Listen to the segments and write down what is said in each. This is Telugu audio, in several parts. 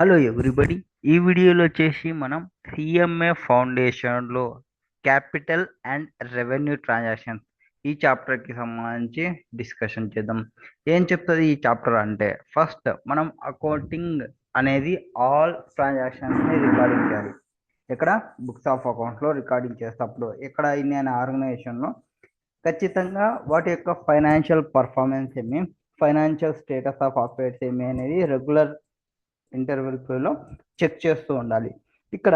Hello everybody. ఈ వీడియోలో వచ్చేసి మనం సిఎంఏ ఫౌండేషన్లో క్యాపిటల్ అండ్ రెవెన్యూ ట్రాన్సాక్షన్స్ ఈ చాప్టర్కి సంబంధించి డిస్కషన్ చేద్దాం. ఏం చెప్తుంది ఈ చాప్టర్ అంటే, ఫస్ట్ మనం అకౌంటింగ్ అనేది ఆల్ ట్రాన్సాక్షన్స్ని రికార్డింగ్ చేయాలి. ఇక్కడ బుక్స్ ఆఫ్ అకౌంట్స్లో రికార్డింగ్ చేసేటప్పుడు ఇక్కడ ఇండియన్ ఆర్గనైజేషన్లో ఖచ్చితంగా వాటి యొక్క ఫైనాన్షియల్ పర్ఫార్మెన్స్ ఏమి, ఫైనాన్షియల్ స్టేటస్ ఆఫ్ అఫైర్స్ ఏమి అనేది రెగ్యులర్ ఇంటర్వెల్లో చెక్ చేస్తూ ఉండాలి. ఇక్కడ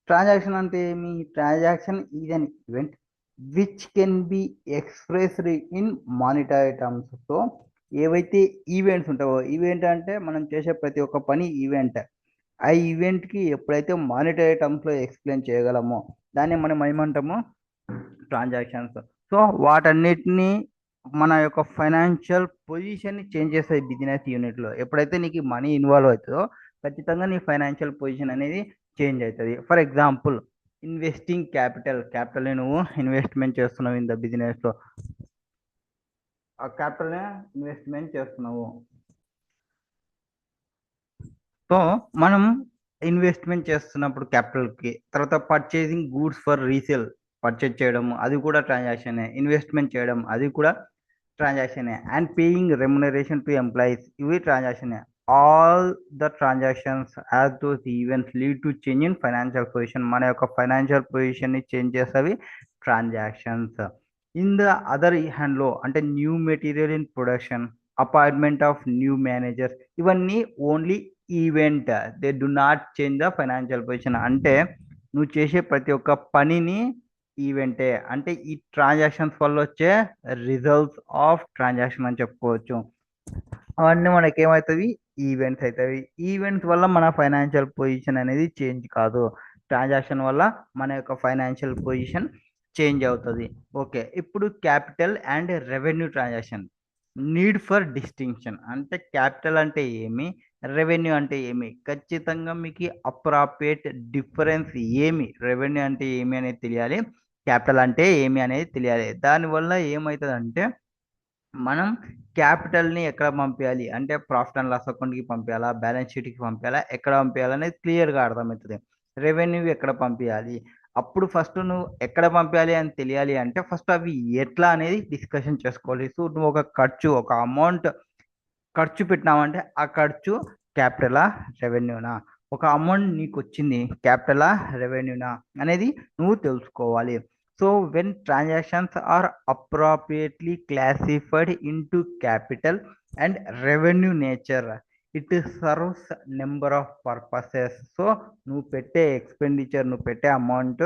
ట్రాన్సాక్షన్ అంటే ఏమి? Transaction is an event which can be expressed in monetary terms. So ఏవైతే ఈవెంట్స్ ఉంటావో, ఈవెంట్ అంటే మనం చేసే ప్రతి ఒక్క పని ఈవెంట్. ఆ ఈవెంట్కి ఎప్పుడైతే మానిటరీ టర్మ్స్లో ఎక్స్ప్లెయిన్ చేయగలమో దాన్ని మనం ఏమంటాము? ట్రాన్సాక్షన్స్. సో వాటన్నిటిని మన యొక్క ఫైనాన్షియల్ పొజిషన్ని చేంజ్ చేస్తాయి బిజినెస్ యూనిట్లో. ఎప్పుడైతే నీకు మనీ ఇన్వాల్వ్ అవుతుందో ఖచ్చితంగా నీ ఫైనాన్షియల్ పొజిషన్ అనేది చేంజ్ అవుతుంది. ఫర్ ఎగ్జాంపుల్, ఇన్వెస్టింగ్ క్యాపిటల్ని నువ్వు ఇన్వెస్ట్మెంట్ చేస్తున్నావు ఇన్ ద బిజినెస్లో. ఆ క్యాపిటల్ని ఇన్వెస్ట్మెంట్ చేస్తున్నావు. సో మనం ఇన్వెస్ట్మెంట్ చేస్తున్నప్పుడు క్యాపిటల్కి, తర్వాత purchasing goods for resale, purchase చేయడం అది కూడా ట్రాన్సాక్షనే. ఇన్వెస్ట్మెంట్ చేయడం అది కూడా ట్రాన్సాక్షనే. And paying remuneration to employees, ఇవి ట్రాన్సాక్షనే. All the transactions as those events lead to change in financial position. మన యొక్క ఫైనాన్షియల్ పొజిషన్ని చేంజ్ చేసేవి ట్రాన్సాక్షన్స్. ఇన్ ద అదర్ హ్యాండ్లో అంటే new material in production, appointment of new managers, ఇవన్నీ only event. They do not change the financial position. అంటే నువ్వు చేసే ప్రతి ఒక్క పనిని ఈవెంటే. అంటే ఈ ట్రాన్సాక్షన్స్ వల్ల వచ్చే రిజల్ట్స్ ఆఫ్ ట్రాన్సాక్షన్ అని చెప్పుకోవచ్చు. అవన్నీ మనకి ఏమవుతుంది? ఈవెంట్స్ అవుతాయి. ఈవెంట్స్ వల్ల మన ఫైనాన్షియల్ పొజిషన్ అనేది చేంజ్ కాదు. ట్రాన్సాక్షన్ వల్ల మన యొక్క ఫైనాన్షియల్ పొజిషన్ చేంజ్ అవుతుంది. ఓకే, ఇప్పుడు capital and revenue transaction need for distinction. అంటే క్యాపిటల్ అంటే ఏమి, రెవెన్యూ అంటే ఏమి, ఖచ్చితంగా మీకు అప్రాప్రియేట్ డిఫరెన్స్ ఏమి, రెవెన్యూ అంటే ఏమి అనేది తెలియాలి, క్యాపిటల్ అంటే ఏమి అనేది తెలియాలి. దానివల్ల ఏమవుతుంది అంటే, మనం క్యాపిటల్ని ఎక్కడ పంపించాలి అంటే ప్రాఫిట్ అండ్ లాస్ అకౌంట్కి పంపించాలా, బ్యాలెన్స్ షీట్కి పంపించాలా, ఎక్కడ పంపించాలి అనేది క్లియర్గా అర్థమవుతుంది. రెవెన్యూ ఎక్కడ పంపించాలి, అప్పుడు ఫస్ట్ నువ్వు ఎక్కడ పంపించాలి అని తెలియాలి అంటే ఫస్ట్ అవి ఎట్లా అనేది డిస్కషన్ చేసుకోవాలి. సో నువ్వు ఒక అమౌంట్ ఖర్చు పెట్టినావంటే ఆ ఖర్చు క్యాపిటలా రెవెన్యూనా, ఒక అమౌంట్ నీకు వచ్చింది క్యాపిటలా రెవెన్యూనా అనేది నువ్వు తెలుసుకోవాలి. So when transactions are appropriately classified into capital and revenue nature, it serves number of purposes. So నువ్వు పెట్టే ఎక్స్పెండిచర్, నువ్వు పెట్టే అమౌంట్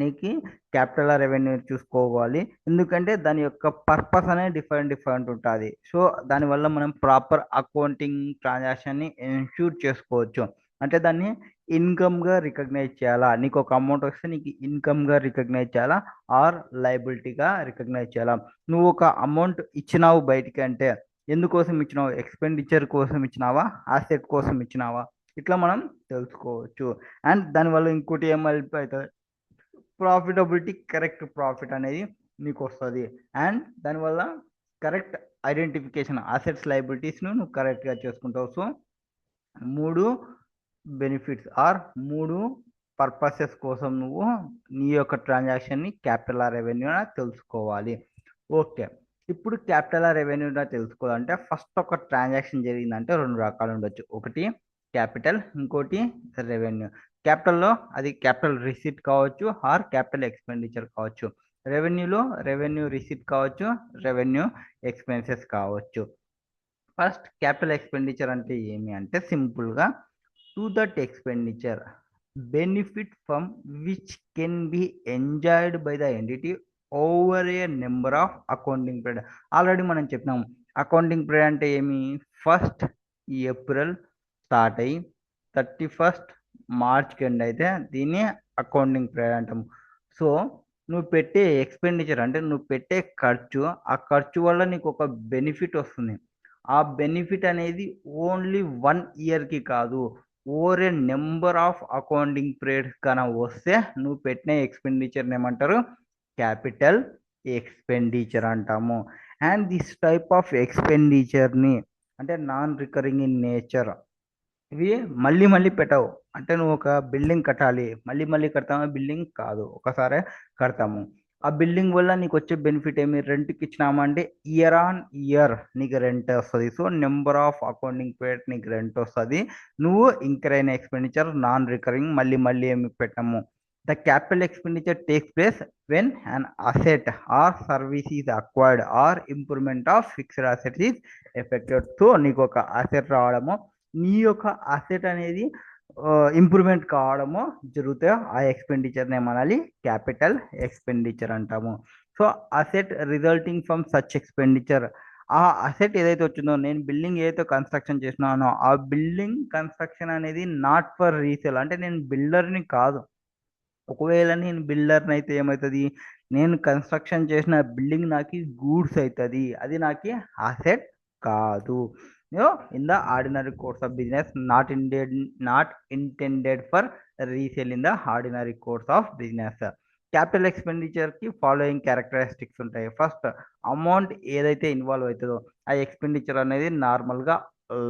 నీకు క్యాపిటల్ రెవెన్యూ చూసుకోవాలి. ఎందుకంటే దాని యొక్క పర్పస్ అనేది డిఫరెంట్ ఉంటుంది. సో దానివల్ల మనం ప్రాపర్ అకౌంటింగ్ ట్రాన్సాక్షన్ని ఎన్ష్యూర్ చేసుకోవచ్చు. అంటే దాన్ని ఇన్కమ్గా రికగ్నైజ్ చేయాలా, నీకు ఒక అమౌంట్ వస్తే నీకు ఇన్కమ్గా రికగ్నైజ్ చేయాలా ఆర్ లయబిలిటీగా రికగ్నైజ్ చేయాలా. నువ్వు ఒక అమౌంట్ ఇచ్చినావు బయటికి అంటే ఎందుకోసం ఇచ్చినావు? ఎక్స్పెండిచర్ కోసం ఇచ్చినావా, ఆసెట్ కోసం ఇచ్చినావా, ఇట్లా మనం తెలుసుకోవచ్చు. అండ్ దానివల్ల ఇంకోటి ఏం హెల్ప్ అవుతుంది, ప్రాఫిటబిలిటీ, కరెక్ట్ ప్రాఫిట్ అనేది నీకు వస్తుంది. అండ్ దానివల్ల కరెక్ట్ ఐడెంటిఫికేషన్, అసెట్స్ లయబిలిటీస్ను నువ్వు కరెక్ట్గా చేసుకుంటావు. సో మూడు బెనిఫిట్స్ ఆర్ మూడు పర్పసెస్ కోసం నువ్వు నీ యొక్క ట్రాన్సాక్షన్ని క్యాపిటల్ రెవెన్యూ తెలుసుకోవాలి. ఓకే, ఇప్పుడు క్యాపిటల్ రెవెన్యూ తెలుసుకోవాలంటే ఫస్ట్ ఒక ట్రాన్సాక్షన్ జరిగిందంటే రెండు రకాలు ఉండొచ్చు. ఒకటి క్యాపిటల్, ఇంకోటి రెవెన్యూ. క్యాపిటల్లో అది క్యాపిటల్ రిసీట్ కావచ్చు ఆర్ క్యాపిటల్ ఎక్స్పెండిచర్ కావచ్చు. రెవెన్యూలో రెవెన్యూ రిసీట్ కావచ్చు, రెవెన్యూ ఎక్స్పెన్సెస్ కావచ్చు. ఫస్ట్ క్యాపిటల్ ఎక్స్పెండిచర్ అంటే ఏమి అంటే సింపుల్గా, to that expenditure benefit from which can be enjoyed by the entity over a number of accounting period. Already మనం చెప్పినాం అకౌంటింగ్ పీరియడ్ అంటే ఏమి, ఫస్ట్ ఏప్రిల్ స్టార్ట్ అయ్యి 31st మార్చ్కి ఎండ్ అయితే దీన్ని అకౌంటింగ్ పీరియడ్ అంటాము. సో నువ్వు పెట్టే ఎక్స్పెండిచర్ అంటే నువ్వు పెట్టే ఖర్చు, ఆ ఖర్చు వల్ల నీకు ఒక బెనిఫిట్ వస్తుంది. ఆ బెనిఫిట్ అనేది ఓన్లీ 1 ఇయర్కి కాదు, over a number of accounting periods కన్నా వస్తే నువ్వు పెట్టిన ఎక్స్పెండిచర్ ఏమంటారు? క్యాపిటల్ ఎక్స్పెండిచర్ అంటాము. అండ్ దిస్ టైప్ ఆఫ్ ఎక్స్పెండిచర్ని అంటే నాన్ రికరింగ్ ఇన్ నేచర్, ఇవి మళ్ళీ మళ్ళీ పెట్టవు. అంటే నువ్వు ఒక బిల్డింగ్ కట్టాలి, మళ్ళీ మళ్ళీ కడతామా? బిల్డింగ్ కాదు, ఒకసారే కడతాము. ఆ బిల్డింగ్ వల్ల నీకు వచ్చే బెనిఫిట్ ఏమి? రెంట్కి ఇచ్చినామా అంటే ఇయర్ ఆన్ ఇయర్ నీకు రెంట్ వస్తుంది. So number of accounting period నీకు రెంట్ వస్తుంది. నువ్వు ఇంకర్ అయిన ఎక్స్పెండిచర్ నాన్ రికరింగ్ మళ్ళీ మళ్ళీ ఏమి పెట్టాము. The capital expenditure takes place when an asset or service is acquired or improvement of fixed asset is effected. So నీకు ఒక అసెట్ రావడము, నీ యొక్క అసెట్ అనేది ఇంప్రూవ్మెంట్ కావడము జరిగితే ఆ ఎక్స్పెండిచర్ని ఏమనాలి? క్యాపిటల్ ఎక్స్పెండిచర్ అంటాము. So asset resulting from such expenditure, ఆ అసెట్ ఏదైతే వచ్చిందో, నేను బిల్డింగ్ ఏదైతే కన్స్ట్రక్షన్ చేసినానో ఆ బిల్డింగ్ కన్స్ట్రక్షన్ అనేది నాట్ ఫర్ రీసేల్, అంటే నేను బిల్డర్ని కాదు. ఒకవేళ నేను బిల్డర్ని అయితే ఏమవుతుంది? నేను కన్స్ట్రక్షన్ చేసిన బిల్డింగ్ నాకు గూడ్స్ అవుతుంది, అది నాకు అసెట్ కాదు. In the ordinary course of business not intended for resale in the ordinary course of business. Capital ఎక్స్పెండిచర్కి ఫాలోయింగ్ క్యారెక్టరిస్టిక్స్ ఉంటాయి. ఫస్ట్, అమౌంట్ ఏదైతే ఇన్వాల్వ్ అవుతుందో ఆ ఎక్స్పెండిచర్ అనేది నార్మల్గా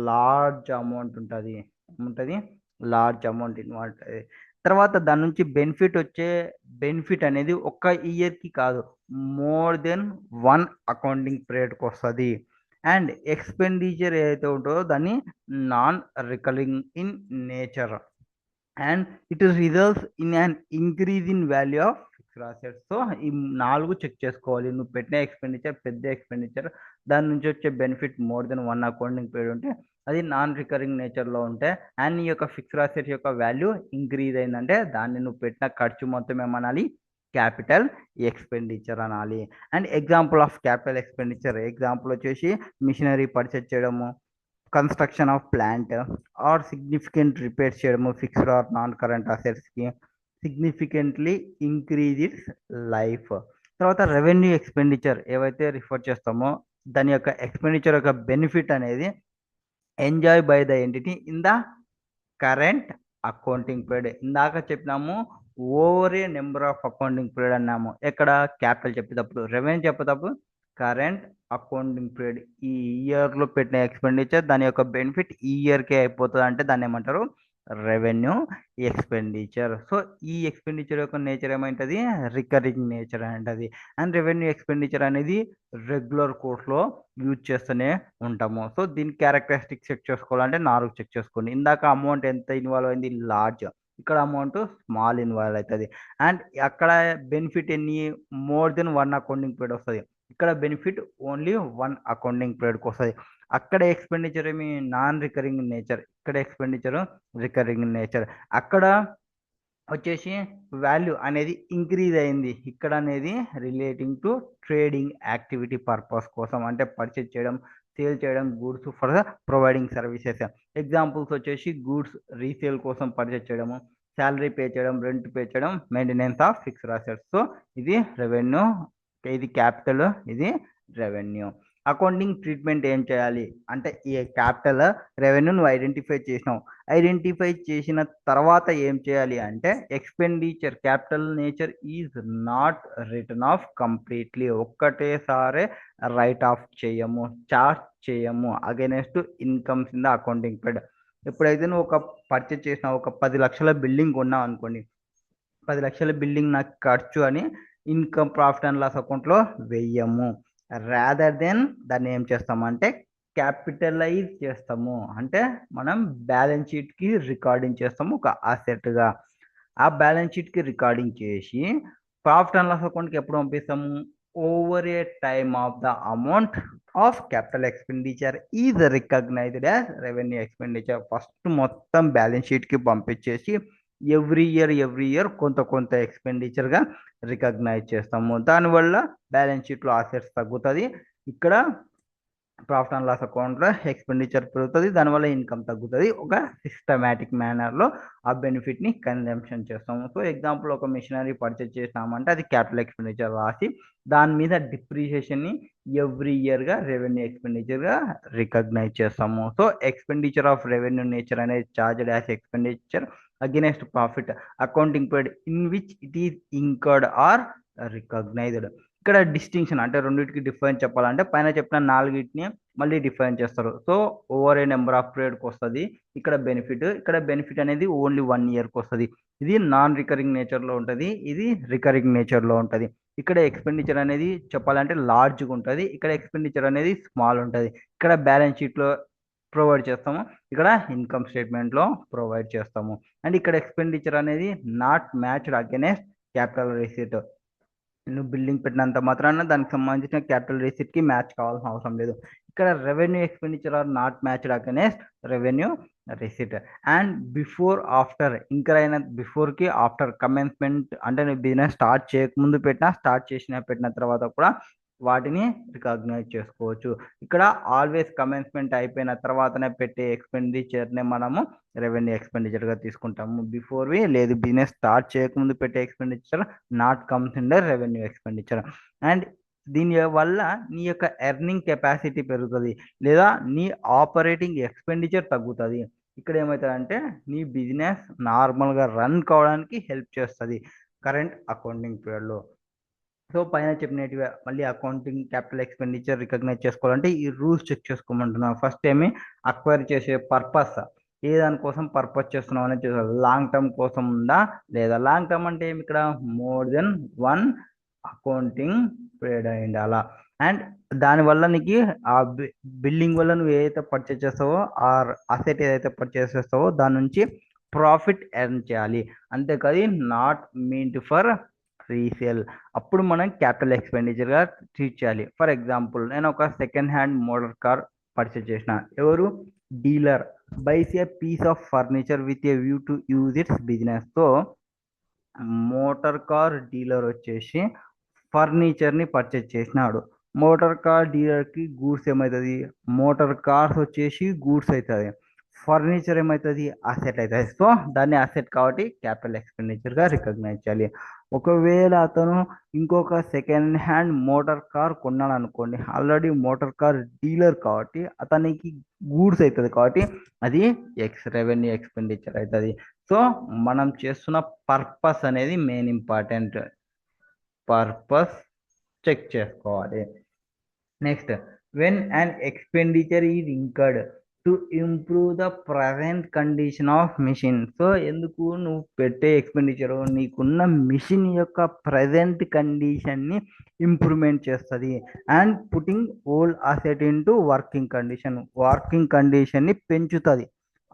లార్జ్ అమౌంట్ ఉంటుంది. లార్జ్ అమౌంట్ ఇన్వాల్వ్ ఉంటుంది. తర్వాత దాని నుంచి బెనిఫిట్ అనేది ఒక్క ఇయర్కి కాదు, మోర్ దెన్ 1 అకౌంటింగ్ పీరియడ్కి వస్తుంది. అండ్ ఎక్స్పెండిచర్ ఏదైతే ఉంటుందో దాన్ని non recurring in nature, and it results in an increase in value of fixed assets. So ఈ 4 చెక్ చేసుకోవాలి. నువ్వు పెట్టిన ఎక్స్పెండిచర్ పెద్ద ఎక్స్పెండిచర్, దాని నుంచి వచ్చే benefit more than 1 accounting period ఉంటే అది నాన్ రికరింగ్ నేచర్లో ఉంటే, అండ్ నీ యొక్క ఫిక్స్డ్ అసెట్ యొక్క వాల్యూ ఇంక్రీజ్ అయిందంటే దాన్ని నువ్వు పెట్టిన ఖర్చు మొత్తం ఏమనాలి? క్యాపిటల్ ఎక్స్పెండిచర్ అనాలి. And example of capital expenditure example వచ్చేసి మిషనరీ పర్చేజ్ చేయడము, construction of plant, or significant repairs చేయడము ఫిక్స్డ్ ఆర్ నాన్ కరెంట్ అసెట్స్కి, సిగ్నిఫికెంట్లీ ఇంక్రీజ్ ఇట్స్ లైఫ్. తర్వాత రెవెన్యూ ఎక్స్పెండిచర్ ఏవైతే రిఫర్ చేస్తామో దాని యొక్క ఎక్స్పెండిచర్ యొక్క బెనిఫిట్ అనేది enjoy by the entity in the current accounting period. ఇందాక చెప్పినాము over a number of accounting period అన్నాము. ఎక్కడ? క్యాపిటల్ చెప్పేటప్పుడు. రెవెన్యూ చెప్పేటప్పుడు కరెంట్ అకౌంటింగ్ పీరియడ్. ఈ ఇయర్లో పెట్టిన ఎక్స్పెండిచర్ దాని యొక్క బెనిఫిట్ ఈ ఇయర్కే అయిపోతుంది అంటే దాన్ని ఏమంటారు? Revenue expenditure. సో ఈ ఎక్స్పెండిచర్ యొక్క నేచర్ ఏమైంటుంది? రికరింగ్ నేచర్ అంటది. అండ్ రెవెన్యూ ఎక్స్పెండిచర్ అనేది రెగ్యులర్ కోర్స్లో యూజ్ చేస్తూనే ఉంటాము. సో దీని క్యారెక్టరిస్టిక్స్ చెక్ చేసుకోవాలంటే 4 చెక్ చేసుకోండి. ఇందాక అమౌంట్ ఎంత ఇన్వాల్వ్ అయింది? లార్జ్. ఇక్కడ అమౌంట్ స్మాల్ ఇన్వాల్వ్ అవుతుంది. అండ్ అక్కడ బెనిఫిట్ ఎన్ని? మోర్ దెన్ 1 అకౌంటింగ్ పీరియడ్ వస్తుంది. ఇక్కడ బెనిఫిట్ ఓన్లీ 1 అకౌంటింగ్ పీరియడ్కి వస్తుంది. అక్కడ ఎక్స్పెండిచర్ ఏమి? Non recurring nature. ఇక్కడ ఎక్స్పెండిచర్ రికరింగ్ నేచర్. అక్కడ వచ్చేసి వాల్యూ అనేది ఇంక్రీజ్ అయింది. ఇక్కడ అనేది relating to trading activity purpose కోసం, అంటే పర్చేజ్ చేయడం, సేల్ చేయడం, goods for providing services. Examples వచ్చేసి గూడ్స్ రీసేల్ కోసం పర్చేజ్ చేయడము, శాలరీ పే చేయడం, రెంట్ పే చేయడం, maintenance of fixed assets. So ఇది రెవెన్యూ, ఇది క్యాపిటల్, ఇది రెవెన్యూ. అకౌంటింగ్ ట్రీట్మెంట్ ఏం చేయాలి అంటే ఈ క్యాపిటల్ రెవెన్యూ నువ్వు ఐడెంటిఫై చేసినావు. ఐడెంటిఫై చేసిన తర్వాత ఏం చేయాలి అంటే expenditure capital nature is not return off completely. ఒక్కటేసారి రైట్ ఆఫ్ చేయము, చార్జ్ చేయము against incomes in the accounting period. ఎప్పుడైతే నువ్వు ఒక పర్చేజ్ చేసినావు, ఒక 10 లక్షల బిల్డింగ్ కొన్నావు అనుకోండి, 10 లక్షల బిల్డింగ్ నాకు ఖర్చు అని ఇన్కమ్ ప్రాఫిట్ అండ్ లాస్ అకౌంట్లో వెయ్యము. రాదర్ దెన్ దాన్ని ఏం చేస్తామంటే క్యాపిటలైజ్ చేస్తాము, అంటే మనం బ్యాలెన్స్ షీట్కి రికార్డింగ్ చేస్తాము ఒక అసెట్గా. ఆ బ్యాలెన్స్ షీట్కి రికార్డింగ్ చేసి ప్రాఫిట్ అండ్ లాస్ అకౌంట్కి ఎప్పుడు పంపిస్తాము? Over a time of the amount of capital expenditure is recognised as revenue expenditure. First మొత్తం బ్యాలెన్స్ షీట్కి పంపించేసి ఎవ్రీ ఇయర్ కొంత కొంత ఎక్స్పెండిచర్గా రికగ్నైజ్ చేస్తాము. దానివల్ల బ్యాలెన్స్ షీట్లో అసెట్స్ తగ్గుతుంది, ఇక్కడ ప్రాఫిట్ అండ్ లాస్ అకౌంట్లో ఎక్స్పెండిచర్ పెరుగుతుంది, దానివల్ల ఇన్కమ్ తగ్గుతుంది. ఒక సిస్టమేటిక్ మేనర్లో ఆ బెనిఫిట్ని కన్జంప్షన్ చేస్తాము. సో ఎగ్జాంపుల్ ఒక మిషనరీ పర్చేజ్ చేసినామంటే అది క్యాపిటల్ ఎక్స్పెండిచర్ రాసి దాని మీద డిప్రిషియేషన్ని ఎవ్రీ ఇయర్గా రెవెన్యూ ఎక్స్పెండిచర్గా రికగ్నైజ్ చేస్తాము. So expenditure of revenue nature అనేది charged as expenditure against profit accounting period in which it is incurred or recognized. ఇక్కడ డిస్టింక్షన్ అంటే రెండింటికి డిఫరెన్స్ చెప్పాలంటే పైన చెప్పిన నాలుగిటిని మళ్ళీ డిఫరెన్స్ చేస్తారు. So over a number of పీరియడ్కి వస్తుంది ఇక్కడ బెనిఫిట్ అనేది ఓన్లీ 1 ఇయర్కి వస్తుంది. ఇది నాన్ రికరింగ్ నేచర్లో ఉంటుంది, ఇది రికరింగ్ నేచర్లో ఉంటుంది. ఇక్కడ ఎక్స్పెండిచర్ అనేది చెప్పాలంటే లార్జ్గా ఉంటుంది, ఇక్కడ ఎక్స్పెండిచర్ అనేది స్మాల్ ఉంటుంది. ఇక్కడ బ్యాలెన్స్ షీట్లో ప్రొవైడ్ చేస్తాము, ఇక్కడ ఇన్కమ్ స్టేట్మెంట్లో ప్రొవైడ్ చేస్తాము. అండ్ ఇక్కడ ఎక్స్పెండిచర్ అనేది not matched against capital receipt. నువ్వు బిల్డింగ్ పెట్టినంత మాత్రాన దానికి సంబంధించిన క్యాపిటల్ రిసీట్కి మ్యాచ్ కావాల్సిన అవసరం లేదు. ఇక్కడ revenue expenditure are not matched against revenue receipt. And before after incur అయిన బిఫోర్కి ఆఫ్టర్ కమెన్స్మెంట్ అంటే నువ్వు బిజినెస్ స్టార్ట్ చేయకముందు పెట్టినా స్టార్ట్ పెట్టిన తర్వాత కూడా వాటిని రికగ్నైజ్ చేసుకోవచ్చు. ఇక్కడ ఆల్వేస్ కమెన్స్మెంట్ అయిపోయిన తర్వాతనే పెట్టే ఎక్స్పెండిచర్నే మనము రెవెన్యూ ఎక్స్పెండిచర్గా తీసుకుంటాము. బిఫోర్వి లేదు, బిజినెస్ స్టార్ట్ చేయకముందు పెట్టే expenditure not comes under revenue expenditure. And దీని వల్ల నీ యొక్క ఎర్నింగ్ కెపాసిటీ పెరుగుతుంది లేదా నీ ఆపరేటింగ్ ఎక్స్పెండిచర్ తగ్గుతుంది. ఇక్కడ ఏమవుతుందంటే నీ బిజినెస్ నార్మల్గా రన్ కావడానికి హెల్ప్ చేస్తుంది కరెంట్ అకౌంటింగ్ పీరియడ్లో. సో పైన చెప్పినట్టుగా మళ్ళీ అకౌంటింగ్ క్యాపిటల్ ఎక్స్పెండిచర్ రికగ్నైజ్ చేసుకోవాలంటే ఈ రూల్స్ చెక్ చేసుకోమంటున్నాను. ఫస్ట్ ఏమి అక్వైర్ చేసే పర్పస్, ఏ దానికోసం పర్పస్ చేస్తున్నాం అనేది చూసారు. లాంగ్ టర్మ్ కోసం ఉందా లేదా, లాంగ్ టర్మ్ అంటే ఏమి ఇక్కడ మోర్ దెన్ 1 అకౌంటింగ్ పీరియడ్ అయి ఉండాలా. అండ్ దానివల్ల నీకు ఆ బిల్డింగ్ వల్ల నువ్వు ఏదైతే పర్చేస్ చేస్తావో ఆ అసెట్ ఏదైతే పర్చేస్ చేస్తావో దాని నుంచి ప్రాఫిట్ ఎర్న్ చేయాలి, అంతేకాదు నాట్ మీన్ట్ ఫర్ రీసేల్. అప్పుడు మనం క్యాపిటల్ ఎక్స్పెండిచర్గా ట్రీట్ చేయాలి. ఫర్ ఎగ్జాంపుల్ నేను ఒక second hand motor car purchase చేసిన, ఎవరు dealer buys a piece of furniture with a view to use its business. So motor car dealer వచ్చేసి ఫర్నిచర్ని పర్చేజ్ చేసినాడు. మోటార్ కార్ డీలర్కి గూడ్స్ ఏమవుతుంది, మోటార్ కార్స్ వచ్చేసి గూడ్స్ అవుతుంది, ఫర్నిచర్ ఏమవుతుంది అసెట్ అవుతుంది. సో దాన్ని అసెట్ కాబట్టి క్యాపిటల్ ఎక్స్పెండిచర్గా రికగ్నైజ్ చేయాలి. ఒకవేళ అతను ఇంకొక సెకండ్ హ్యాండ్ మోటార్ కార్ కొన్నాడు అనుకోండి, ఆల్రెడీ మోటార్ కార్ డీలర్ కాబట్టి అతనికి గూడ్స్ అవుతుంది కాబట్టి అది రెవెన్యూ ఎక్స్పెండిచర్ అవుతుంది. సో మనం చేస్తున్న పర్పస్ అనేది మెయిన్ ఇంపార్టెంట్, పర్పస్ చెక్ చేసుకోవాలి. Next, when and expenditure is incurred to improve the present condition of machine. So ఎందుకు నువ్వు పెట్టే ఎక్స్పెండిచర్ నీకున్న మిషన్ యొక్క ప్రజెంట్ కండిషన్ని ఇంప్రూవ్మెంట్ చేస్తుంది. And putting old asset into working కండిషన్ని పెంచుతుంది.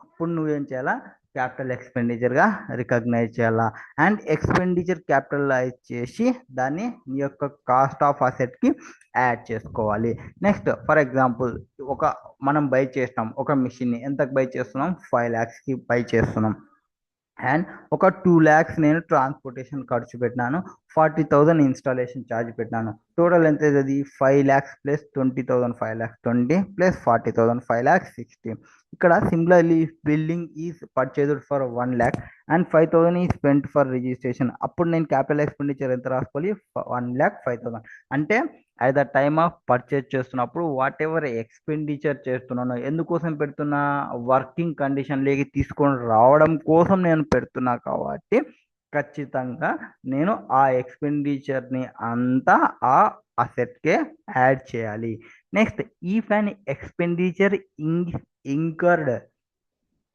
అప్పుడు నువ్వేం చేయాలా, క్యాపిటల్ ఎక్స్పెండిచర్గా రికగ్నైజ్ చేయాలా. అండ్ ఎక్స్పెండిచర్ క్యాపిటలైజ్ చేసి దాన్ని నీ యొక్క కాస్ట్ ఆఫ్ అసెట్కి యాడ్ చేసుకోవాలి. నెక్స్ట్ ఫర్ ఎగ్జాంపుల్ మనం బై చేస్తున్నాం ఒక మిషన్ని, ఎంతకు బై చేస్తున్నాం 5 lakhsకి బై చేస్తున్నాం. అండ్ ఒక 2 lakhs నేను ట్రాన్స్పోర్టేషన్ ఖర్చు పెట్టినాను, 40,000 ఇన్స్టాలేషన్ ఛార్జ్ పెట్టినాను. టోటల్ ఎంత అవుతుంది 5 lakhs plus 20,000 5 lakhs 20 plus 40,000 5 lakhs 60. ఇక్కడ similarly building is purchased for 1 lakh and 5,000 ఈ స్పెంట్ ఫర్ రిజిస్ట్రేషన్. అప్పుడు నేను క్యాపిటల్ ఎక్స్పెండిచర్ ఎంత రాసుకోవాలి 1,05,000. అంటే at the time of purchase చేస్తున్నప్పుడు వాట్ ఎవర్ ఎక్స్పెండిచర్ చేస్తున్నాను ఎందుకోసం పెడుతున్నా, వర్కింగ్ కండిషన్లోకి తీసుకొని రావడం కోసం నేను పెడుతున్నా కాబట్టి ఖచ్చితంగా నేను ఆ ఎక్స్పెండిచర్ని అంతా ఆ అసెట్కే యాడ్ చేయాలి. Next, if and expenditure incurred,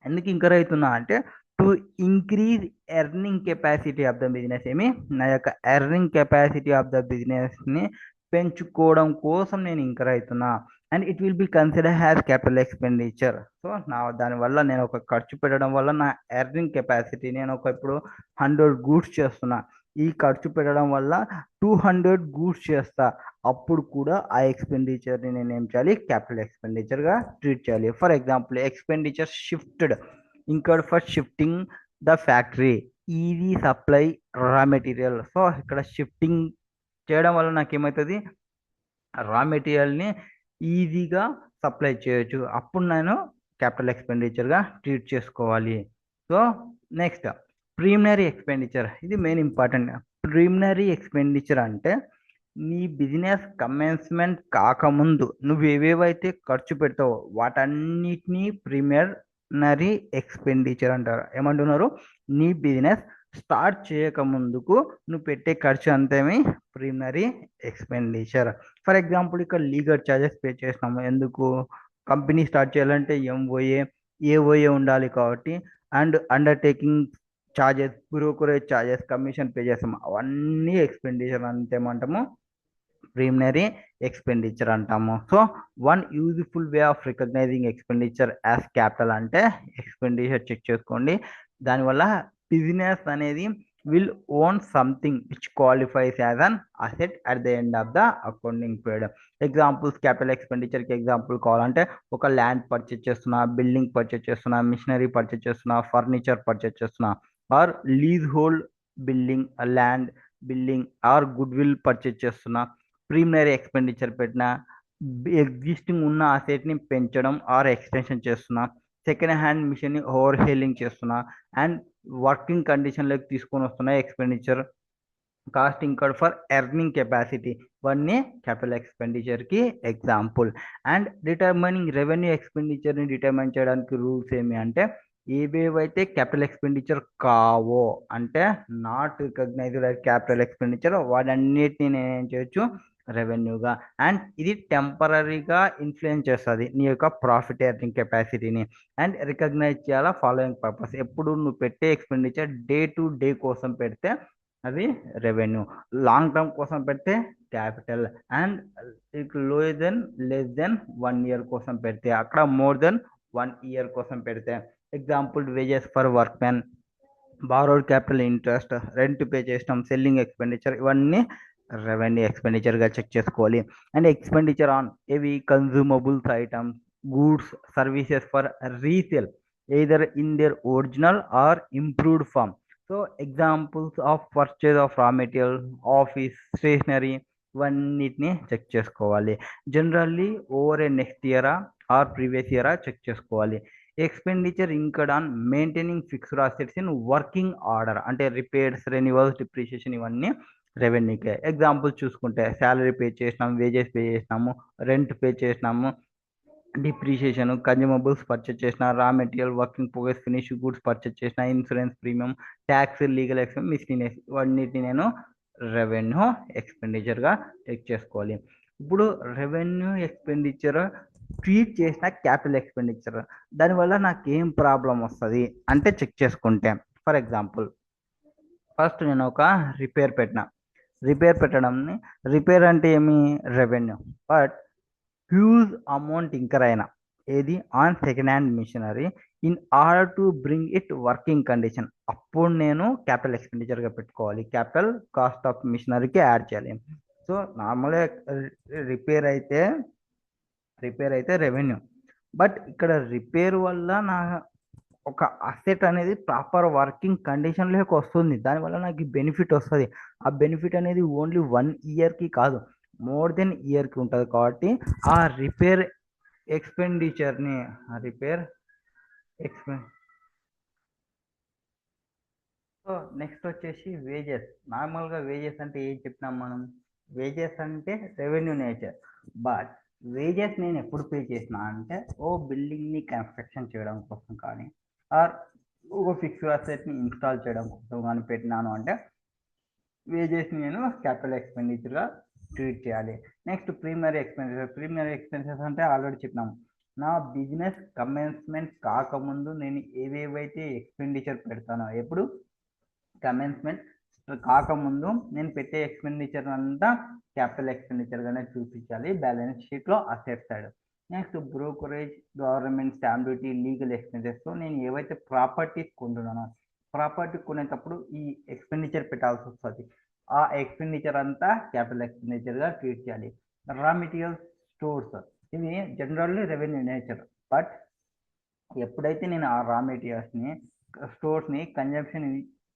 ఎందుకు ఇంకర్ అవుతున్నా అంటే to increase earning capacity of the business. నా యొక్క ఎర్నింగ్ కెపాసిటీ ఆఫ్ ద బిజినెస్ని పెంచుకోవడం కోసం నేను ఇంకర్ అవుతున్నా. And it will be consider has capital expenditure. So దానివల్ల నేను ఒక ఖర్చు పెట్టడం వల్ల నా ఎర్నింగ్ కెపాసిటీ, నేను ఇప్పుడు 100 గూడ్స్ చేస్తున్నా, ఈ ఖర్చు పెట్టడం వల్ల 200 గూడ్స్ చేస్తా, అప్పుడు కూడా ఆ ఎక్స్పెండిచర్ని నేను ఏం చేయాలి, క్యాపిటల్ ఎక్స్పెండిచర్గా ట్రీట్ చేయాలి. For example expenditure shifted incurred for shifting the factory easy supply raw material. So ఇక్కడ షిఫ్టింగ్ చేయడం వల్ల నాకు ఏమవుతుంది, రా మెటీరియల్ని ఈజీగా సప్లై చేయొచ్చు, అప్పుడు నేను క్యాపిటల్ ఎక్స్పెండిచర్గా ట్రీట్ చేసుకోవాలి. సో నెక్స్ట్ ప్రీమినరీ ఎక్స్పెండిచర్, ఇది మెయిన్ ఇంపార్టెంట్. ప్రీమినరీ ఎక్స్పెండిచర్ అంటే నీ బిజినెస్ కమెన్స్మెంట్ కాకముందు నువ్వు ఏవేవైతే ఖర్చు పెడతావో వాటన్నిటినీ ప్రీమినరీ ఎక్స్పెండిచర్ అంటారు. ఏమంటున్నారు, నీ బిజినెస్ స్టార్ట్ చేయక ముందుకు నువ్వు పెట్టే ఖర్చు అంతేమి ప్రిలిమినరీ ఎక్స్పెండిచర్. ఫర్ ఎగ్జాంపుల్ ఇక్కడ లీగల్ ఛార్జెస్ పే చేసినాము. ఎందుకు? కంపెనీ స్టార్ట్ చేయాలంటే ఎంఓఏ ఏఓఏ ఉండాలి కాబట్టి. And undertaking charges, brokerage charges, commission pay చేస్తాము. అవన్నీ ఎక్స్పెండిచర్ అంతేమంటాము ప్రిలిమినరీ ఎక్స్పెండిచర్ అంటాము. So one useful way of recognising expenditure as capital అంటే ఎక్స్పెండిచర్ చెక్ చేసుకోండి. దానివల్ల బిజినెస్ అనేది will own something which qualifies as an asset at the end of the accounting period. Examples capital ఎక్స్పెండిచర్కి ఎగ్జాంపుల్ కావాలంటే ఒక ల్యాండ్ పర్చేస్ చేస్తున్నా, బిల్డింగ్ పర్చేస్ చేస్తున్నా, మిషనరీ పర్చేస్ చేస్తున్నా, ఫర్నిచర్ పర్చేస్ చేస్తున్నా, or leasehold building, land, building or goodwill purchase చేస్తున్నా, ప్రీమినరీ ఎక్స్పెండిచర్ పెట్టిన, ఎగ్జిస్టింగ్ ఉన్న అసెట్ని పెంచడం ఆర్ ఎక్స్టెన్షన్ చేస్తున్నా, సెకండ్ హ్యాండ్ మిషన్ని ఓవర్ హేలింగ్ చేస్తున్నా, అండ్ వర్కింగ్ కండిషన్లోకి తీసుకొని వస్తున్న expenditure, cost incurred for earning capacity, ఇవన్నీ క్యాపిటల్ ఎక్స్పెండిచర్కి ఎగ్జాంపుల్. అండ్ డిటర్మైనింగ్ రెవెన్యూ ఎక్స్పెండిచర్ని డిటర్మైన్ చేయడానికి రూల్స్ ఏమి అంటే ఏవేవైతే క్యాపిటల్ ఎక్స్పెండిచర్ కావో అంటే not recognised as capital expenditure వాటన్నిటిని నేనేం చేయొచ్చు రెవెన్యూగా. అండ్ ఇది టెంపరీగా ఇన్ఫ్లుయెన్స్ చేస్తుంది నీ యొక్క ప్రాఫిట్ ఎర్నింగ్ కెపాసిటీని. అండ్ రికగ్నైజ్ చేయాలా ఫాలోయింగ్ పర్పస్. ఎప్పుడు నువ్వు పెట్టే ఎక్స్పెండిచర్ డే టు డే కోసం పెడితే అది రెవెన్యూ, లాంగ్ టర్మ్ కోసం పెడితే capital, and lower then less than 1 year కోసం పెడితే అక్కడ మోర్ దెన్ 1 year కోసం పెడితే. Example wages for workman, borrowed capital interest, rent pay చేసినాం, సెల్లింగ్ ఎక్స్పెండిచర్, ఇవన్నీ రెవెన్యూ ఎక్స్పెండిచర్గా చెక్ చేసుకోవాలి. అండ్ ఎక్స్పెండిచర్ ఆన్ ఏవి consumables items, goods, services for resale either in their original or improved form. So examples of purchase of raw material, office stationery, ఇవన్నిటిని చెక్ చేసుకోవాలి. జనరల్లీ ఓవర్ ఏ నెక్స్ట్ ఇయరా ఆర్ ప్రీవియస్ ఇయరా చెక్ చేసుకోవాలి. Expenditure incurred on maintaining fixed assets in working order అంటే రిపేర్స్, రెన్యువల్స్, డిప్రిషియేషన్, ఇవన్నీ రెవెన్యూకే. ఎగ్జాంపుల్ చూసుకుంటే శాలరీ పే చేసినాము, వేజెస్ పే చేసినాము, రెంట్ పే చేసినాము, డిప్రిషియేషన్, కన్జ్యూమబుల్స్ పర్చేస్ చేసిన, raw material, working progress, finish goods purchase చేసిన, insurance premium, tax, legal expense, miscellaneous, ఇవన్నిటిని నేను రెవెన్యూ ఎక్స్పెండిచర్గా చెక్ చేసుకోవాలి. ఇప్పుడు రెవెన్యూ ఎక్స్పెండిచర్ ట్రీట్ చేసిన క్యాపిటల్ ఎక్స్పెండిచర్ దానివల్ల నాకు ఏం ప్రాబ్లం వస్తుంది అంటే చెక్ చేసుకుంటే, ఫర్ ఎగ్జాంపుల్ ఫస్ట్ నేను ఒక రిపేర్ పెట్టడంని, రిపేర్ అంటే ఏమి revenue, but huge amount incur అయినా ఏది on second hand machinery in order to bring it working condition, అప్పుడు నేను క్యాపిటల్ ఎక్స్పెండిచర్గా పెట్టుకోవాలి, క్యాపిటల్ కాస్ట్ ఆఫ్ మిషనరీకి యాడ్ చేయాలి. సో నార్మల్గా రిపేర్ అయితే రెవెన్యూ, బట్ ఇక్కడ రిపేర్ వల్ల నా ఒక అసెట్ అనేది ప్రాపర్ వర్కింగ్ కండిషన్లోకి వస్తుంది, దానివల్ల నాకు బెనిఫిట్ వస్తుంది. ఆ బెనిఫిట్ అనేది ఓన్లీ 1 yearకి కాదు, మోర్ దెన్ ఇయర్కి ఉంటుంది. కాబట్టి ఆ రిపేర్ ఎక్స్పెండిచర్ని సో నెక్స్ట్ వచ్చేసి వేజెస్. నార్మల్గా వేజెస్ అంటే ఏం చెప్పినాం మనం? వేజెస్ అంటే రెవెన్యూ నేచర్, బట్ వేజెస్ నేను ఎప్పుడు పే చేసిన అంటే బిల్డింగ్ని కన్స్ట్రక్షన్ చేయడం కోసం కానీ ఆర్ ఒక ఫిక్స్డ్ అసెట్ని ఇన్స్టాల్ చేయడం కోసం కానీ పెట్టినాను అంటే వేజెస్ని నేను క్యాపిటల్ ఎక్స్పెండిచర్గా ట్రీట్ చేయాలి. నెక్స్ట్ ప్రీమినరీ ఎక్స్పెన్సెస్ అంటే ఆల్రెడీ చెప్పినాము. నా బిజినెస్ కమెన్స్మెంట్ కాకముందు నేను ఏవేవైతే ఎక్స్పెండిచర్ పెడతానో, ఎప్పుడు కమెన్స్మెంట్ కాకముందు నేను పెట్టే ఎక్స్పెండిచర్ అంతా క్యాపిటల్ ఎక్స్పెండిచర్గానే చూపించాలి బ్యాలెన్స్ షీట్లో asset side. Next brokerage, government stamp duty, legal ఎక్స్పెన్సెస్తో నేను ఏవైతే ప్రాపర్టీస్ కొంటున్నానో, ప్రాపర్టీ కొనేటప్పుడు ఈ ఎక్స్పెండిచర్ పెట్టాల్సి వస్తుంది. ఆ ఎక్స్పెండిచర్ అంతా క్యాపిటల్ ఎక్స్పెండిచర్గా ట్రీట్ చేయాలి. రా మెటీరియల్స్, స్టోర్స్, ఇవి జనరల్లీ రెవెన్యూ నేచర్, బట్ ఎప్పుడైతే నేను ఆ రా మెటీరియల్స్ని, స్టోర్స్ని కన్జంప్షన్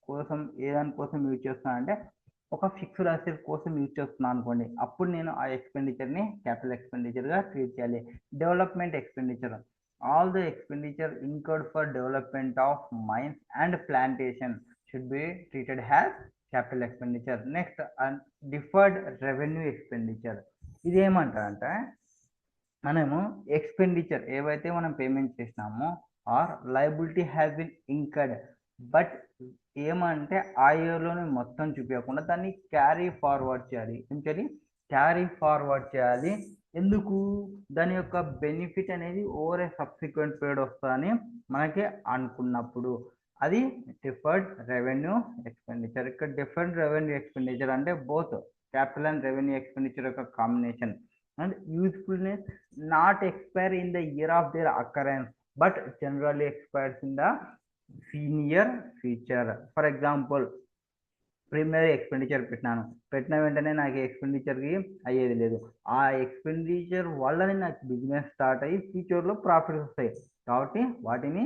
కోసం దానికోసం యూజ్ చేస్తున్నాను అంటే ఒక ఫిక్స్డ్ అసెట్ కోసం యూజ్ చేస్తున్నాను అనుకోండి, అప్పుడు నేను ఆ ఎక్స్పెండిచర్ని క్యాపిటల్ ఎక్స్పెండిచర్గా ట్రీట్ చేయాలి. Development expenditure, all the expenditure incurred for development of mines and plantation should be treated as capital expenditure. Next deferred revenue expenditure, ఇది ఏమంటారంటే మనము ఎక్స్పెండిచర్ ఏవైతే మనం పేమెంట్ చేసినామో or liability has been incurred but ఏమంటే ఆ ఇయర్లోనే మొత్తం చూపించకుండా దాన్ని క్యారీ ఫార్వర్డ్ చేయాలి. ఏం చేయాలి? క్యారీ ఫార్వర్డ్ చేయాలి. ఎందుకు? దాని యొక్క బెనిఫిట్ అనేది ఓవర్ ఏ సబ్సిక్వెంట్ పీరియడ్ వస్తుందని మనకి అనుకున్నప్పుడు అది డిఫర్డ్ రెవెన్యూ ఎక్స్పెండిచర్. ఇక్కడ డిఫర్డ్ రెవెన్యూ ఎక్స్పెండిచర్ అంటే both capital and revenue expenditure యొక్క combination. And usefulness not expire in the year of their occurrence but generally expires in the senior future. For example premier expenditure పెట్టిన వెంటనే నాకు ఎక్స్పెండిచర్కి అయ్యేది లేదు. ఆ ఎక్స్పెండిచర్ వల్లనే నాకు బిజినెస్ స్టార్ట్ అయ్యి ఫ్యూచర్లో ప్రాఫిట్స్ వస్తాయి. కాబట్టి వాటిని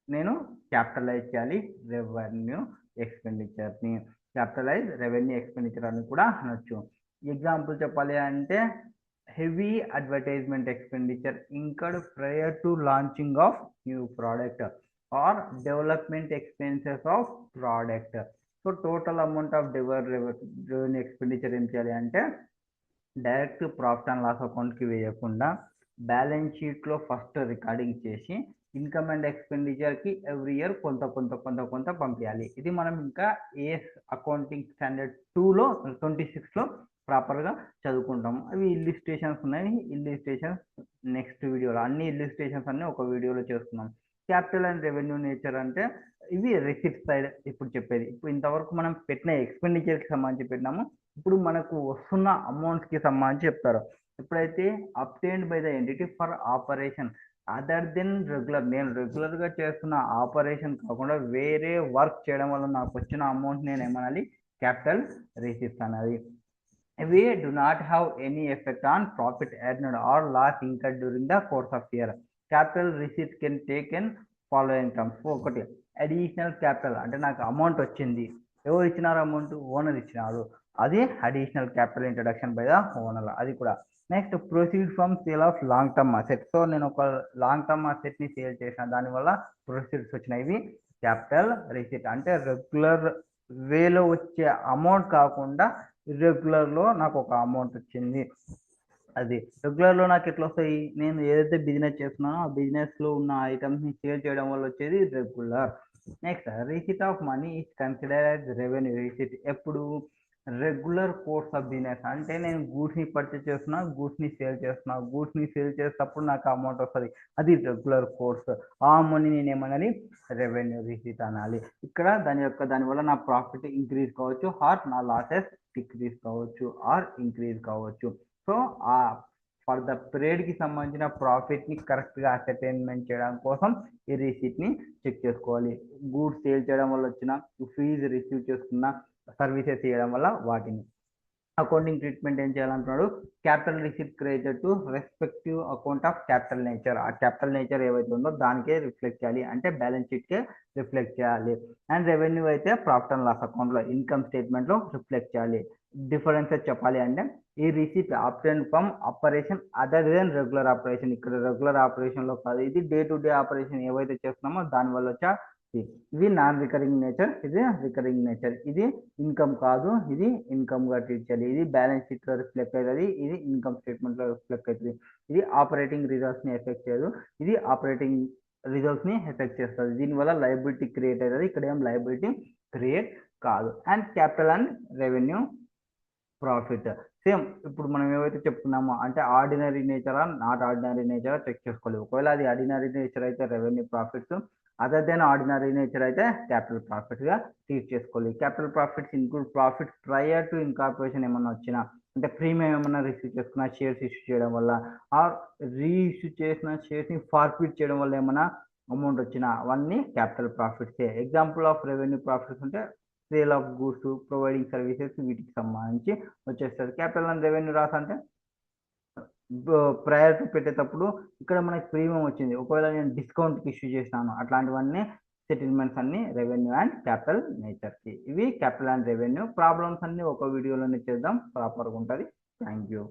నేను క్యాపిటలైజ్ చేయాలి రెవెన్యూ ఎక్స్పెండిచర్ని. క్యాపిటలైజ్ రెవెన్యూ ఎక్స్పెండిచర్ అని కూడా అనొచ్చు. ఎగ్జాంపుల్ చెప్పాలి అంటే heavy advertisement expenditure incurred prior to launching of new product or development expenses of product. So total amount of revenue expenditure ఏం చేయాలి అంటే డైరెక్ట్ ప్రాఫిట్ అండ్ లాస్ అకౌంట్కి వేయకుండా బ్యాలెన్స్ షీట్లో ఫస్ట్ రికార్డింగ్ చేసి ఇన్కమ్ అండ్ ఎక్స్పెండిచర్కి ఎవ్రీ ఇయర్ కొంత కొంత కొంత కొంత పంపించాలి. ఇది మనం ఇంకా ఏఎస్ అకౌంటింగ్ స్టాండర్డ్ 2లో 26లో ప్రాపర్గా చదువుకుంటాం. అవి ఇల్లిస్ట్రేషన్స్ ఉన్నాయి. ఇల్లిస్ట్రేషన్స్ నెక్స్ట్ వీడియోలో అన్ని ఇల్లిస్ట్రేషన్స్ అన్ని ఒక వీడియోలో చేస్తున్నాం. క్యాపిటల్ అండ్ రెవెన్యూ నేచర్ అంటే ఇవి రిసిప్ట్ సైడ్ ఇప్పుడు చెప్పేది. ఇప్పుడు ఇంతవరకు మనం పెట్టిన ఎక్స్పెండిచర్కి సంబంధించి పెట్టినాము. ఇప్పుడు మనకు వస్తున్న అమౌంట్స్కి సంబంధించి చెప్తారు. ఎప్పుడైతే obtained by the entity for operation other than regular, నేను రెగ్యులర్గా చేస్తున్న ఆపరేషన్ కాకుండా వేరే వర్క్ చేయడం వల్ల నాకు వచ్చిన అమౌంట్ నేను ఏమనాలి? క్యాపిటల్ రిసిప్ట్స్ అన్నది. ఇవి do not have any effect on profit earned or loss incurred during the course of year. Capital receipt can take in following terms. ఒకటి అడిషనల్ క్యాపిటల్, అంటే నాకు అమౌంట్ వచ్చింది, ఎవరు ఇచ్చినారు అమౌంట్? ఓనర్ ఇచ్చినారు. అది additional capital introduction by the owner, అది కూడా. Next proceed from sale of long term asset. So నేను ఒక లాంగ్ టర్మ్ అసెట్ని సేల్ చేసిన, దానివల్ల ప్రొసీడ్స్ వచ్చినాయి. క్యాపిటల్ రిసిప్ట్ అంటే రెగ్యులర్ వేలో వచ్చే అమౌంట్ కాకుండా ఇర్రెగ్యులర్లో నాకు ఒక అమౌంట్ వచ్చింది. అది రెగ్యులర్లో నాకు ఎట్లా వస్తాయి? నేను ఏదైతే బిజినెస్ చేస్తున్నానో ఆ బిజినెస్లో ఉన్న ఐటమ్స్ని సేల్ చేయడం వల్ల వచ్చేది regular. Next receipt of money is consider as revenue receipt. ఎప్పుడు? రెగ్యులర్ కోర్స్ ఆఫ్ బిజినెస్ అంటే నేను గూడ్స్ని పర్చేస్ చేస్తున్నా, గూడ్స్ని సేల్ చేస్తున్నా, గూడ్స్ని సేల్ చేసేటప్పుడు నాకు అమౌంట్ వస్తుంది, అది రెగ్యులర్ కోర్స్. ఆ అమౌంట్ని నేను ఏమనాలి? రెవెన్యూ రిసిట్ అనాలి. ఇక్కడ దానివల్ల నా ప్రాఫిట్ ఇంక్రీజ్ కావచ్చు ఆర్ నా లాసెస్ డిక్రీజ్ కావచ్చు ఆర్ ఇంక్రీజ్ కావచ్చు. సో ఆ ఫర్ ద పీరియడ్కి సంబంధించిన ప్రాఫిట్ని కరెక్ట్గా అసర్టైన్మెంట్ చేయడం కోసం ఈ రిసిప్ట్ని చెక్ చేసుకోవాలి. గూడ్స్ సేల్ చేయడం వల్ల వచ్చిన, ఫీజు రిసీవ్ చేసుకున్న, సర్వీసెస్ చేయడం వల్ల వాటిని. అకౌంటింగ్ ట్రీట్మెంట్ ఏం చేయాలంటున్నాడు? Capital receipt created to respective account of capital nature. ఆ క్యాపిటల్ నేచర్ ఏవైతే ఉందో దానికే రిఫ్లెక్ట్ చేయాలి, అంటే బ్యాలెన్స్ షీట్కే రిఫ్లెక్ట్ చేయాలి. అండ్ రెవెన్యూ అయితే ప్రాఫిట్ అండ్ లాస్ అకౌంట్లో, ఇన్కమ్ స్టేట్మెంట్లో రిఫ్లెక్ట్ చేయాలి. డిఫరెన్సెస్ చెప్పాలి అంటే ఈ receipt obtained from operation other than regular operation. ఇక్కడ రెగ్యులర్ ఆపరేషన్లో కాదు, ఇది డే టు డే ఆపరేషన్ ఏవైతే చేస్తున్నామో దానివల్ల వచ్చా. ఇది నాన్ రికరింగ్ నేచర్, ఇది రికరింగ్ నేచర్. ఇది ఇన్కమ్ కాదు, ఇది ఇన్కమ్ గా ట్రీట్ చేయాలి. ఇది బ్యాలెన్స్ షీట్ లో రిఫ్లెక్ట్ అవుతుంది, ఇది ఇన్కమ్ స్టేట్మెంట్ లో రిఫ్లెక్ట్ అవుతుంది. ఇది ఆపరేటింగ్ రిజల్ట్స్ ని ఎఫెక్ట్ చేయదు, ఇది ఆపరేటింగ్ రిజల్ట్స్ ని ఎఫెక్ట్ చేస్తుంది. దీనివల్ల లయబిలిటీ క్రియేట్ అవుతుంది, ఇక్కడ ఏం లయబిలిటీ క్రియేట్ కాదు. And capital and revenue profit same. ఇప్పుడు మనం ఏవైతే చెప్పుకున్నామో అంటే ఆర్డినరీ నేచరా నాట్ ఆర్డినరీ నేచరా చెక్ చేసుకోవాలి. ఒకవేళ అది ఆర్డినరీ నేచర్ అయితే revenue profits, other than ordinary nature అయితే క్యాపిటల్ ప్రాఫిట్ గా ట్రీట్ చేసుకోవాలి. Capital profits include profits prior to incorporation ఏమన్నా వచ్చినా, అంటే ప్రీమియం ఏమన్నా రిసీవ్ చేసుకున్న, షేర్స్ ఇష్యూ చేయడం వల్ల ఆర్ రీఇష్యూ చేసిన షేర్స్ ని ఫార్ఫిట్ చేయడం వల్ల ఏమన్నా అమౌంట్ వచ్చినా, అవన్నీ క్యాపిటల్ ప్రాఫిట్సే. ఎగ్జాంపుల్ ఆఫ్ రెవెన్యూ ప్రాఫిట్స్ అంటే sale of goods, providing services, వీటికి సంబంధించి వచ్చేస్తుంది. క్యాపిటల్ అండ్ రెవెన్యూ రాస్ అంటే ప్రయర్ టు పెట్టేటప్పుడు ఇక్కడ మనకి ప్రీమియం వచ్చింది, ఒకవేళ నేను డిస్కౌంట్కి ఇష్యూ చేసినాను, అట్లాంటివన్నీ సెటిల్మెంట్స్ అన్ని రెవెన్యూ అండ్ క్యాపిటల్ నేచర్కి. ఇవి క్యాపిటల్ అండ్ రెవెన్యూ ప్రాబ్లమ్స్ అన్ని ఒక వీడియోలోనే చేద్దాం, ప్రాపర్గా ఉంటుంది. Thank you.